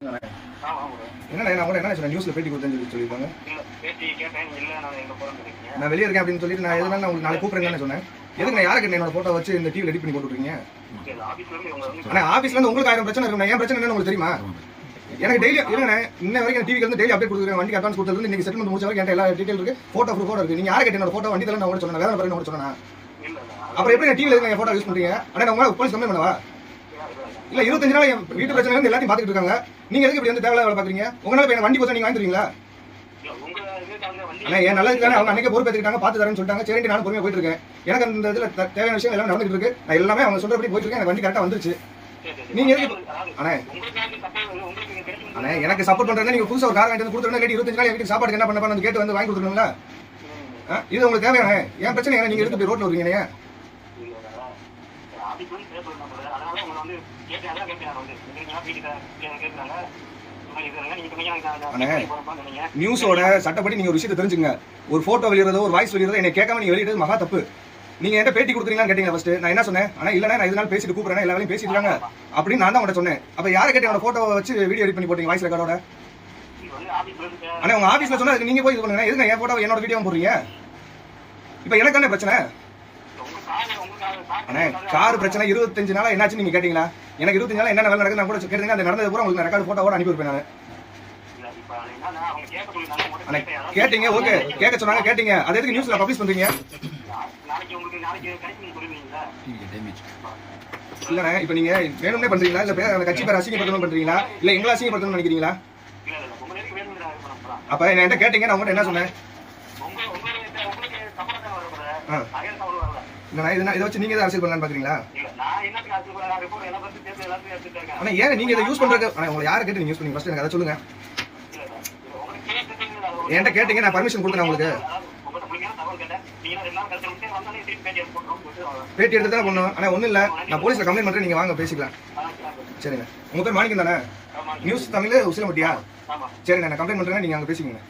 என்ன நான் கூட என்ன சொன்னேன் நியூஸ்ல பேட்டி கொடுத்தேன்னு சொல்லியிருக்காங்க. நான் வெளியே இருக்கேன் அப்படின்னு சொல்லிட்டு நான் எதுனால உங்களுக்கு நாளைக்கு கூப்பிடுறேன்னு சொன்னேன். எதுக்கு நான் யாரை கேட்டேன் என்னோட போட்டோ வச்சு இந்த டிவி எடிட் பண்ணி போட்டுருக்கீங்க? ஆனால் ஆஃபீஸ்ல இருந்து உங்களுக்கு 1000 பிரச்சனை இருக்கும். ஏன் பிரச்சனை என்னன்னு உங்களுக்கு தெரியுமா? எனக்கு டெய்லி இல்லைங்க இன்ன வரைக்கும் டிவிக்கு வந்து டெய்லி அப்டேட் கொடுக்குறேன். வண்டி அட்வான்ஸ் கொடுத்தது இன்னைக்கு செட்டில்மெண்ட் முடிச்ச வரைக்கும் என்கிட்ட எல்லா டீடைல் இருக்கு. போட்டோ இருக்கு. நீங்க யாரை கேட்டேன் என்னோட போட்டோ வண்டி தரேன் நான் சொன்னேன். வேற பிறகு சொன்னேன். அப்புறம் எப்படி டிவியில் இருக்க போட்டோ யூஸ் பண்றீங்க? ஆனால் நான் உங்களுக்கு போலீஸ் கம்ப்ளைண்ட் பண்ணவா? இல்ல 25 நாள் என் வீட்டு பிரச்சனை வந்து எல்லாத்தையும் பாத்துட்டு இருக்காங்க. நீங்க எதுக்கு இப்படி வந்து தேவையில்ல வேலை பாக்குறீங்க? உங்களால இப்ப வண்டி போச்சா நீங்க வாங்கிடுவீங்களா? ஆனா ஏன் நல்லதுக்கு தானே அவங்க அன்னைக்கே பொறுப்பேற்றுக்கிட்டாங்க, பாத்து தரேன்னு சொல்லிட்டாங்க. சரி நானும் பொறுமையா போயிட்டு இருக்கேன். எனக்கு அந்த இதுல தேவையான விஷயம் எல்லாம் நடந்துட்டு இருக்கு. நான் எல்லாமே அவங்க சொல்றபடி போயிட்டு இருக்கேன். எனக்கு வண்டி கரெக்டா வந்துருச்சு. நீங்க எதுக்கு அண்ணே எனக்கு சப்போர்ட் பண்றேன். நீங்க புதுசா ஒரு கார் வாங்கிட்டு வந்து கொடுத்துருந்தா 25 நாள் வீட்டுக்கு சாப்பாடு என்ன பண்ண கேட்டு வந்து வாங்கி கொடுத்துருங்களா? இது உங்களுக்கு தேவையான ஏன் பிரச்சனை? நீங்க எதுக்கு ரோட்ல வருவீங்க? நியூஸோட சட்டப்படி நீங்க ஒரு விஷயத்தை தெரிஞ்சுங்க. ஒரு போட்டோ வெளியிறதோ ஒரு வாய்ஸ் வெளியிறதோ என்னை கேட்காம நீங்க வெளியிட்டது மகா தப்பு. நீங்க என்கிட்ட பேட்டி கொடுக்குறீங்கன்னு கேட்டீங்க ஃபர்ஸ்ட். நான் என்ன சொன்னேன்? ஆனா இல்ல நான் இதனால பேசிட்டு கூப்பிடுறேன், எல்லா வேலையும் பேசிட்டு இருக்காங்க அப்படின்னு நான் தான் உங்கள்ட்ட சொன்னேன். அப்ப யாரை கேட்டு என்னோட போட்டோ வச்சு வீடியோ எடிட் பண்ணி போட்டீங்க வாய்ஸ் ரெக்கார்டோட? ஆனா உங்க ஆபீஸ்ல சொன்னா நீங்க போய் இது பண்ணுங்க. எதுக்கு என் போட்டோ என்னோட வீடியோ போடுறீங்க? இப்ப எனக்கு தானே பிரச்சனை. அண்ணே கார் பிரச்சனை 25 நாளா என்னாச்சு நீங்க கேட்டீங்களா? எனக்கு 25 நாளா என்ன வேலை நடக்குது நான் கூட கேட்டீங்க. அந்த நடந்தது பூரா உங்களுக்கு ரெக்கார்டு போட்டோவோட அனுப்பி வைப்பேன் நான். கேட்டீங்க ஓகே, கேட்க சொன்னாங்க கேட்டீங்க. அது எதுக்கு நியூஸ்ல பப்ளிஷ் பண்றீங்க? இல்லண்ணே இப்ப நீங்க வேணும்னே பண்றீங்களா? இல்ல கட்சி பேர் அசிங்கப்படுத்தணும் பண்றீங்களா? இல்ல எங்களை அசிங்கப்படுத்தணும்னு நினைக்கிறீங்களா? அப்ப என்கிட்ட கேட்டீங்க, நான் உங்கள்கிட்ட என்ன சொன்னேன்? இதை வச்சு நீங்க அரசியல் பண்ணலான்னு பாக்குறீங்களா? ஆனா ஏன் நீங்க இதை யூஸ் பண்றது? உங்களை யாரை கேட்டு நீங்க யூஸ் பண்ணீங்க? ஃபர்ஸ்ட் எனக்கு அதை சொல்லுங்க. என்கிட்ட கேட்டீங்க, நான் பர்மிஷன் கொடுத்தேன் உங்களுக்கு. பேட்டி எடுத்து தானே பண்ணும். ஆனா ஒன்றும் இல்லை, நான் போலீஸ்ல கம்ப்ளைண்ட் பண்றேன். நீங்க வாங்க பேசிக்கலாம். சரிங்க, உங்க பேர் மாணிக்கம் தானே? நியூஸ் தமிழ் உசிலம்பட்டியா? சரிங்க, நான் கம்ப்ளைண்ட் பண்றேன். நீங்க அங்கே பேசிக்கோங்க.